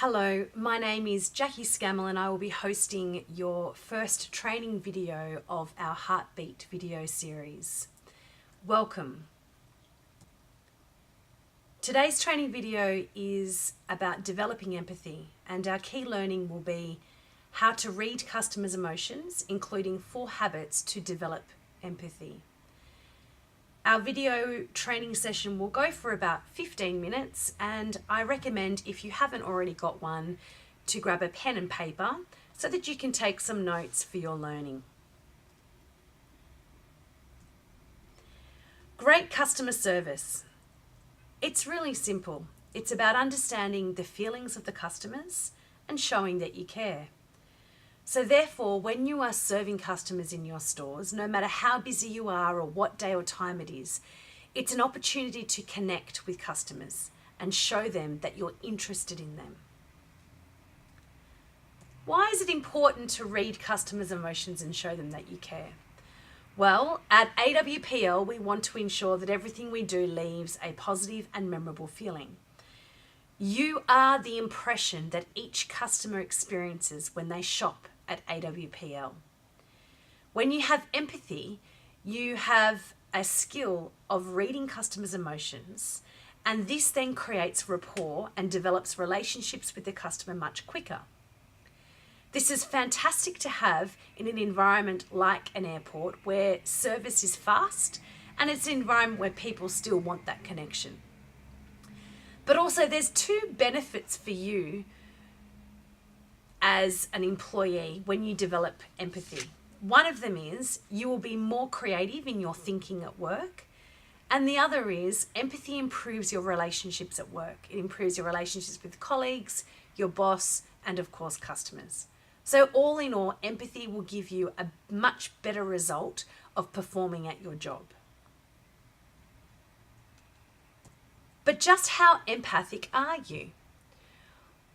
Hello, my name is Jackie Scammell and I will be hosting your first training video of our Heartbeat video series. Welcome. Today's training video is about developing empathy, and our key learning will be how to read customers' emotions, including 4 habits to develop empathy. Our video training session will go for about 15 minutes, and I recommend, if you haven't already got one, to grab a pen and paper so that you can take some notes for your learning. Great customer service. It's really simple. It's about understanding the feelings of the customers and showing that you care. So therefore, when you are serving customers in your stores, no matter how busy you are or what day or time it is, it's an opportunity to connect with customers and show them that you're interested in them. Why is it important to read customers' emotions and show them that you care? Well, at AWPL, we want to ensure that everything we do leaves a positive and memorable feeling. You are the impression that each customer experiences when they shop at AWPL. When you have empathy, you have a skill of reading customers' emotions, and this then creates rapport and develops relationships with the customer much quicker. This is fantastic to have in an environment like an airport where service is fast and it's an environment where people still want that connection. But also there's 2 benefits for you as an employee when you develop empathy. One of them is you will be more creative in your thinking at work, and the other is empathy improves your relationships at work. It improves your relationships with colleagues, your boss, and of course customers. So all in all, empathy will give you a much better result of performing at your job. But just how empathic are you?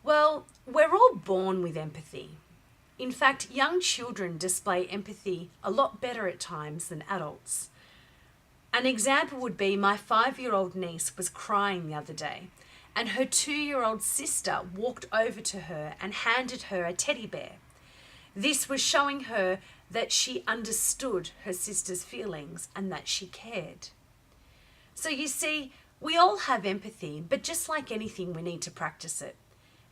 Well, we're all born with empathy. In fact, young children display empathy a lot better at times than adults. An example would be my 5-year-old niece was crying the other day, and her 2-year-old sister walked over to her and handed her a teddy bear. This was showing her that she understood her sister's feelings and that she cared. So you see, we all have empathy, but just like anything, we need to practice it.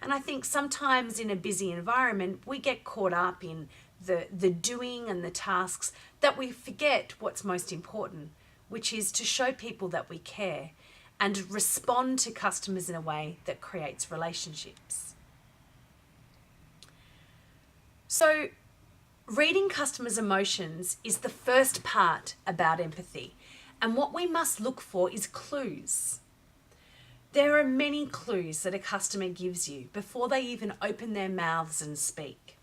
And I think sometimes in a busy environment, we get caught up in the doing and the tasks that we forget what's most important, which is to show people that we care and respond to customers in a way that creates relationships. So reading customers' emotions is the first part about empathy. And what we must look for is clues. There are many clues that a customer gives you before they even open their mouths and speak.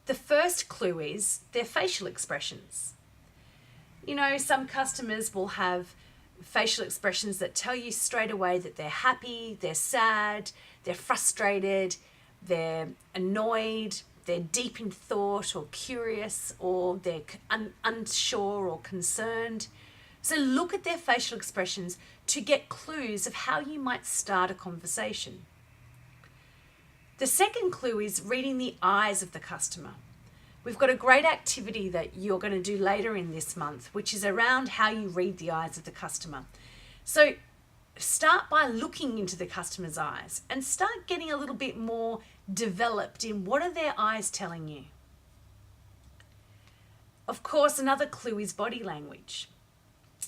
The first clue is their facial expressions. You know, some customers will have facial expressions that tell you straight away that they're happy, they're sad, they're frustrated, they're annoyed, they're deep in thought or curious, or they're unsure or concerned. So look at their facial expressions to get clues of how you might start a conversation. The second clue is reading the eyes of the customer. We've got a great activity that you're going to do later in this month, which is around how you read the eyes of the customer. So start by looking into the customer's eyes and start getting a little bit more developed in what are their eyes telling you. Of course, another clue is body language.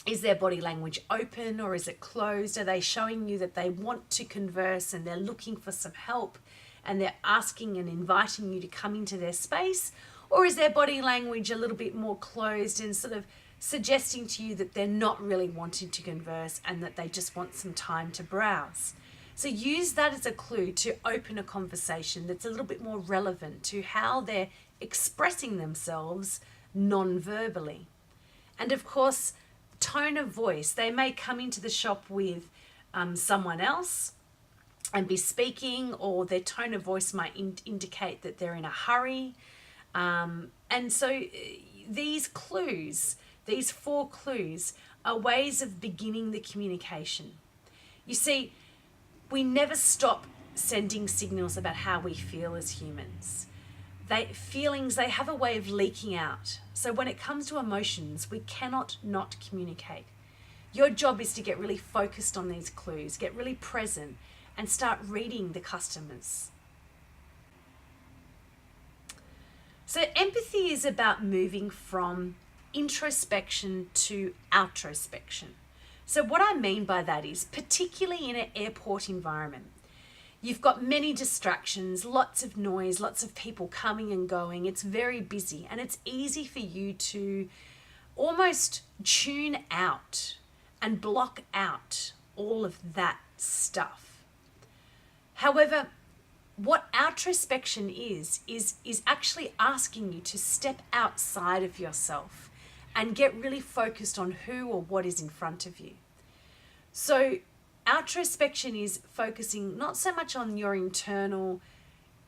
Is their body language open or is it closed? Are they showing you that they want to converse and they're looking for some help and they're asking and inviting you to come into their space? Or is their body language a little bit more closed and sort of suggesting to you that they're not really wanting to converse and that they just want some time to browse? So use that as a clue to open a conversation that's a little bit more relevant to how they're expressing themselves non-verbally. And of course, tone of voice. They may come into the shop with someone else and be speaking, or their tone of voice might indicate that they're in a hurry. And so these clues, these 4 clues, are ways of beginning the communication. You see, we never stop sending signals about how we feel as humans. Feelings, they have a way of leaking out. So when it comes to emotions, we cannot not communicate. Your job is to get really focused on these clues, get really present, and start reading the customers. So empathy is about moving from introspection to outrospection. So what I mean by that is, particularly in an airport environment, you've got many distractions, lots of noise, lots of people coming and going. It's very busy, and it's easy for you to almost tune out and block out all of that stuff. However, what outrospection is actually asking you to step outside of yourself and get really focused on who or what is in front of you. So outrospection is focusing not so much on your internal,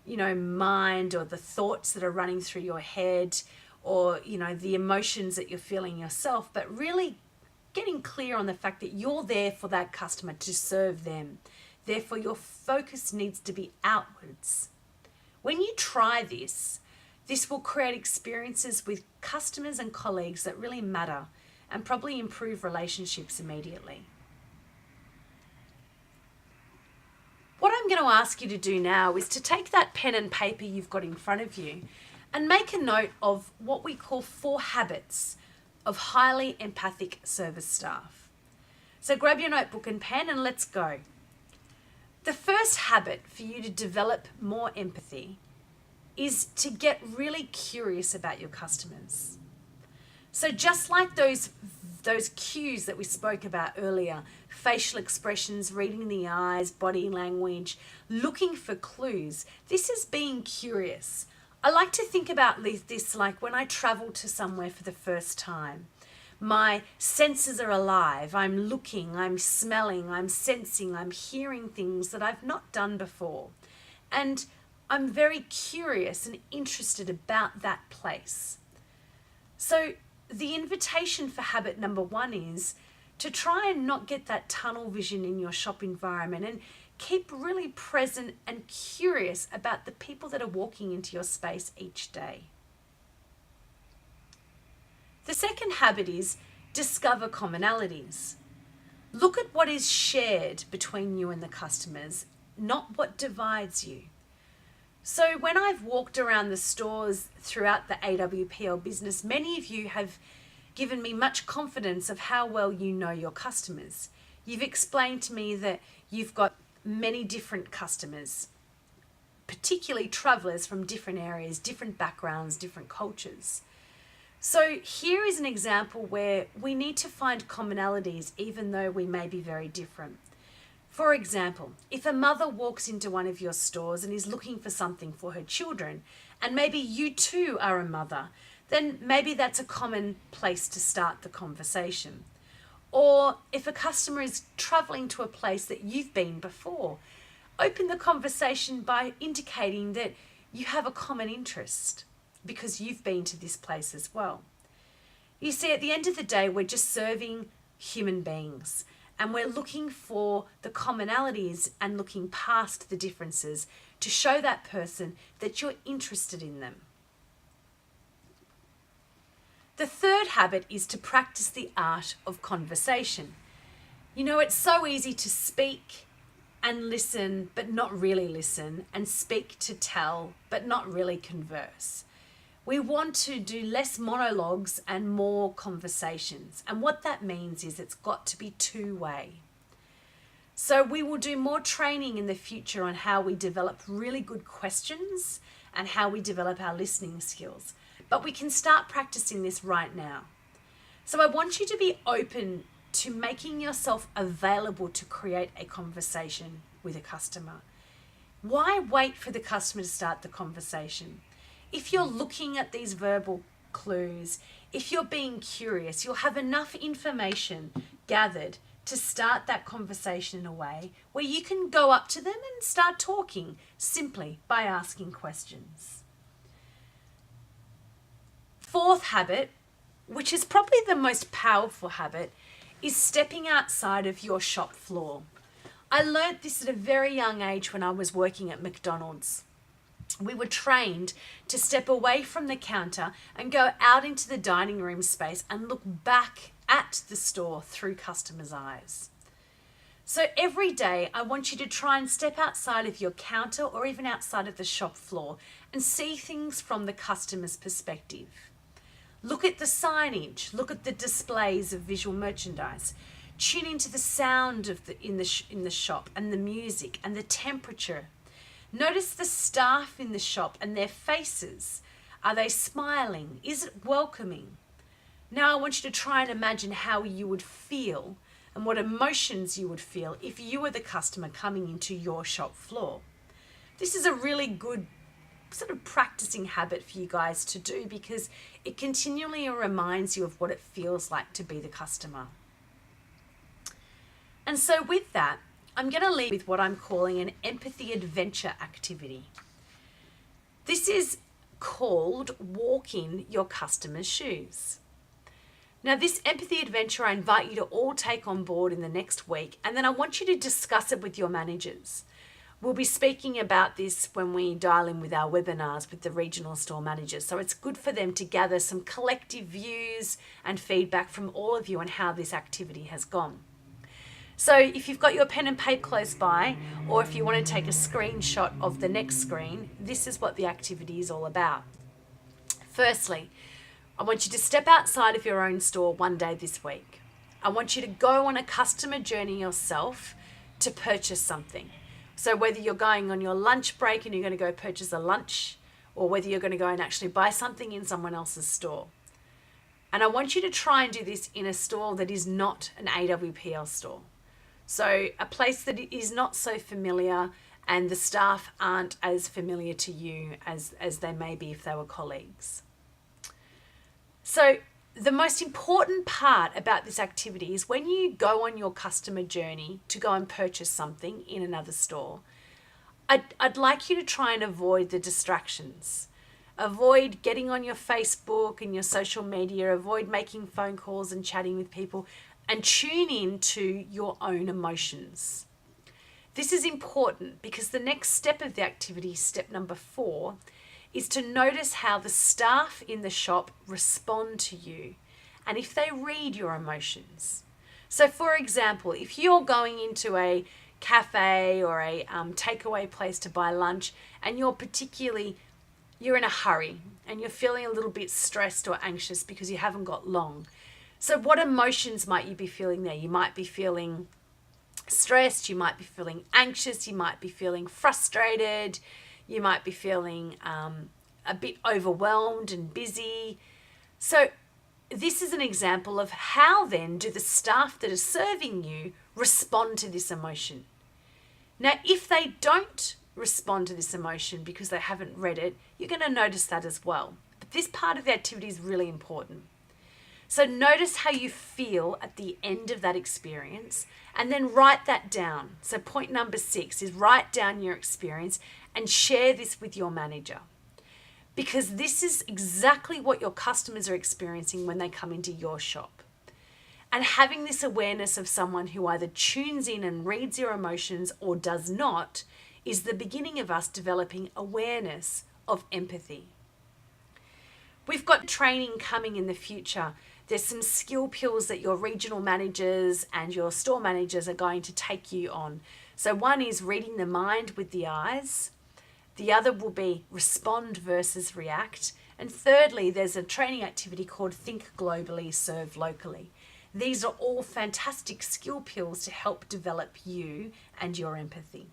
mind, or the thoughts that are running through your head, or, the emotions that you're feeling yourself, but really getting clear on the fact that you're there for that customer to serve them. Therefore, your focus needs to be outwards. When you try this will create experiences with customers and colleagues that really matter and probably improve relationships immediately. What I'm going to ask you to do now is to take that pen and paper you've got in front of you and make a note of what we call 4 habits of highly empathic service staff. So grab your notebook and pen and let's go. The first habit for you to develop more empathy is to get really curious about your customers. So just like those cues that we spoke about earlier, facial expressions, reading the eyes, body language, looking for clues, this is being curious. I like to think about this like when I travel to somewhere for the first time. My senses are alive. I'm looking, I'm smelling, I'm sensing, I'm hearing things that I've not done before. And I'm very curious and interested about that place. So the invitation for habit number 1 is to try and not get that tunnel vision in your shop environment and keep really present and curious about the people that are walking into your space each day. The second habit is discover commonalities. Look at what is shared between you and the customers, not what divides you. So when I've walked around the stores throughout the AWPL business, many of you have given me much confidence of how well you know your customers. You've explained to me that you've got many different customers, particularly travelers from different areas, different backgrounds, different cultures. So here is an example where we need to find commonalities even though we may be very different. For example, if a mother walks into one of your stores and is looking for something for her children, and maybe you too are a mother, then maybe that's a common place to start the conversation. Or if a customer is traveling to a place that you've been before, open the conversation by indicating that you have a common interest because you've been to this place as well. You see, at the end of the day, we're just serving human beings, and we're looking for the commonalities and looking past the differences to show that person that you're interested in them. The third habit is to practice the art of conversation. It's so easy to speak and listen, but not really listen, and speak to tell, but not really converse. We want to do less monologues and more conversations. And what that means is it's got to be two-way. So we will do more training in the future on how we develop really good questions and how we develop our listening skills. But we can start practicing this right now. So I want you to be open to making yourself available to create a conversation with a customer. Why wait for the customer to start the conversation? If you're looking at these verbal clues, if you're being curious, you'll have enough information gathered to start that conversation in a way where you can go up to them and start talking simply by asking questions. Fourth habit, which is probably the most powerful habit, is stepping outside of your shop floor. I learnt this at a very young age when I was working at McDonald's. We were trained to step away from the counter and go out into the dining room space and look back at the store through customers' eyes. So every day, I want you to try and step outside of your counter or even outside of the shop floor and see things from the customer's perspective. Look at the signage, look at the displays of visual merchandise. Tune into the sound of in the shop and the music and the temperature. Notice the staff in the shop and their faces. Are they smiling? Is it welcoming? Now I want you to try and imagine how you would feel and what emotions you would feel if you were the customer coming into your shop floor. This is a really good sort of practicing habit for you guys to do because it continually reminds you of what it feels like to be the customer. And so with that, I'm going to leave with what I'm calling an empathy adventure activity. This is called walk in your customer's shoes. Now, this empathy adventure, I invite you to all take on board in the next week, and then I want you to discuss it with your managers. We'll be speaking about this when we dial in with our webinars with the regional store managers. So it's good for them to gather some collective views and feedback from all of you on how this activity has gone. So if you've got your pen and paper close by, or if you want to take a screenshot of the next screen, this is what the activity is all about. Firstly, I want you to step outside of your own store one day this week. I want you to go on a customer journey yourself to purchase something. So whether you're going on your lunch break and you're going to go purchase a lunch, or whether you're going to go and actually buy something in someone else's store. And I want you to try and do this in a store that is not an AWPL store. So a place that is not so familiar and the staff aren't as familiar to you as they may be if they were colleagues. So the most important part about this activity is when you go on your customer journey to go and purchase something in another store, I'd like you to try and avoid the distractions. Avoid getting on your Facebook and your social media, avoid making phone calls and chatting with people, and tune in to your own emotions. This is important because the next step of the activity, step number 4, is to notice how the staff in the shop respond to you and if they read your emotions. So for example, if you're going into a cafe or a takeaway place to buy lunch and you're in a hurry and you're feeling a little bit stressed or anxious because you haven't got long. So what emotions might you be feeling there? You might be feeling stressed, you might be feeling anxious, you might be feeling frustrated, you might be feeling a bit overwhelmed and busy. So this is an example of how then do the staff that are serving you respond to this emotion. Now, if they don't respond to this emotion because they haven't read it, you're going to notice that as well. But this part of the activity is really important. So notice how you feel at the end of that experience and then write that down. So point number 6 is write down your experience and share this with your manager. Because this is exactly what your customers are experiencing when they come into your shop. And having this awareness of someone who either tunes in and reads your emotions or does not is the beginning of us developing awareness of empathy. We've got training coming in the future. There's some skill pills that your regional managers and your store managers are going to take you on. So one is reading the mind with the eyes. The other will be respond versus react. And thirdly, there's a training activity called Think Globally, Serve Locally. These are all fantastic skill pills to help develop you and your empathy.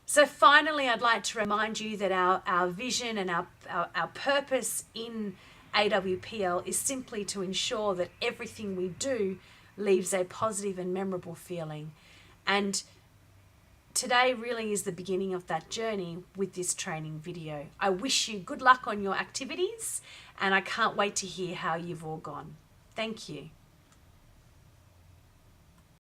So finally, I'd like to remind you that our vision and our purpose in AWPL is simply to ensure that everything we do leaves a positive and memorable feeling. And today really is the beginning of that journey with this training video. I wish you good luck on your activities and I can't wait to hear how you've all gone. Thank you.